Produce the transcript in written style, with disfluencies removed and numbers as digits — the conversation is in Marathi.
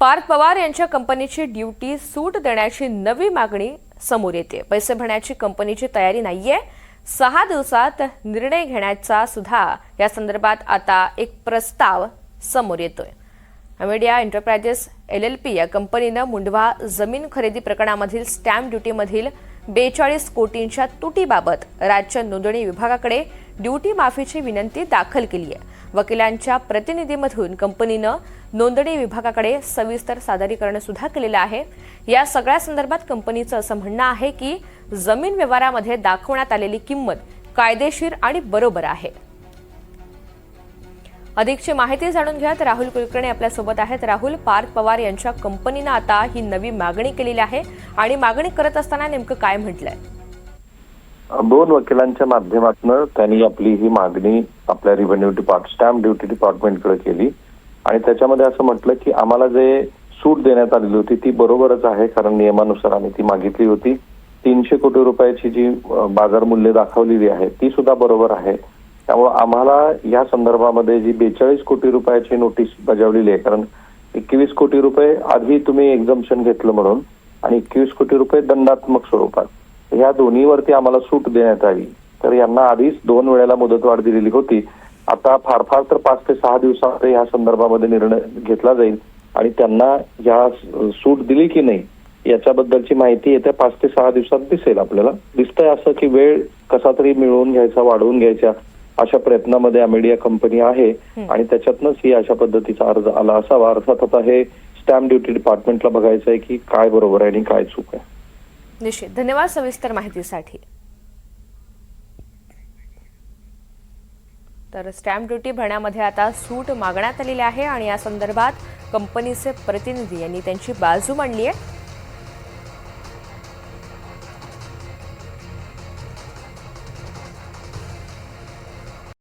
पार्थ पवार यांच्या कंपनीची ड्युटी सूट देण्याची नवी मागणी समोर येते। पैसे भरण्याची कंपनीची तयारी नाहीये। 6 दिवसात निर्णय घेण्याचा सुद्धा या संदर्भात आता एक प्रस्ताव समोर येतोय। अमेडिया एंटरप्राइजेस LLP या कंपनीने मुंढवा जमीन खरेदी प्रकरणामधील स्टॅम्प ड्युटीमधील 42 कोटींच्या तुटीबाबत राज्य नोंदणी विभागाकडे ड्युटी माफीची विनंती दाखल केली आहे। वकिलांच्या प्रतिनिधीमधून कंपनीनं नोंदणी विभागाकडे सविस्तर सादरीकरण सुद्धा केलेलं आहे। या सगळ्या संदर्भात कंपनीचं असं म्हणणं आहे की जमीन व्यवहारामध्ये दाखवण्यात आलेली किंमत कायदेशीर आणि बरोबर आहे। अधिकची माहिती जाणून घ्या राहुल कुलकर्णी आपल्या सोबत आहेत। राहुल, पार्थ पवार यांच्या कंपनीने आता ही नवी मागणी केलेली आहे आणि मागणी करत असताना नेमकं काय म्हटलंय? 2 वकिलांच्या माध्यमातून त्यांनी आपली ही मागणी आपल्या रेव्हेन्यू डिपार्टमेंट स्टॅम्प ड्युटी डिपार्टमेंटकडे केली आणि त्याच्यामध्ये असं म्हटलं की आम्हाला जे सूट देण्यात आलेली होती ती बरोबरच आहे, कारण नियमानुसार आम्ही ती मागितली होती। 300 कोटी रुपयाची जी बाजार मूल्य दाखवलेली आहे ती सुद्धा बरोबर आहे। त्यामुळे आम्हाला या संदर्भामध्ये जी 42 कोटी रुपयाची नोटीस बजावलेली आहे, कारण 21 कोटी रुपये आधी तुम्ही एक्झम्पशन घेतलं म्हणून आणि 21 कोटी रुपये दंडात्मक स्वरूपात, ह्या दोन्हीवरती आम्हाला सूट देण्यात आली। तर यांना आधीच 2 वेळेला मुदतवाढ दिलेली होती। आता फार तर 5 ते 6 दिवसामध्ये या संदर्भामध्ये निर्णय घेतला जाईल आणि त्यांना या सूट दिली की नाही याच्याबद्दलची माहिती येत्या 5 ते 6 दिवसात दिसेल। आपल्याला दिसतंय असं की वेळ कसा तरी मिळवून घ्यायचा, वाढवून घ्यायचा अशा प्रयत्नामध्ये अमेडिया कंपनी आहे आणि त्याच्यातनंच ही अशा पद्धतीचा अर्ज आला असावा। अर्थात आता हे स्टॅम्प ड्युटी डिपार्टमेंटला बघायचं आहे की काय बरोबर आहे आणि काय चूक आहे। निश्चित, धन्यवाद सविस्तर माहितीसाठी। तर स्टॅम्प ड्युटी भरण्यामध्ये आता सूट मागण्यात आलेली आहे आणि या संदर्भात कंपनीचे प्रतिनिधी यांनी त्यांची बाजू मांडली आहे।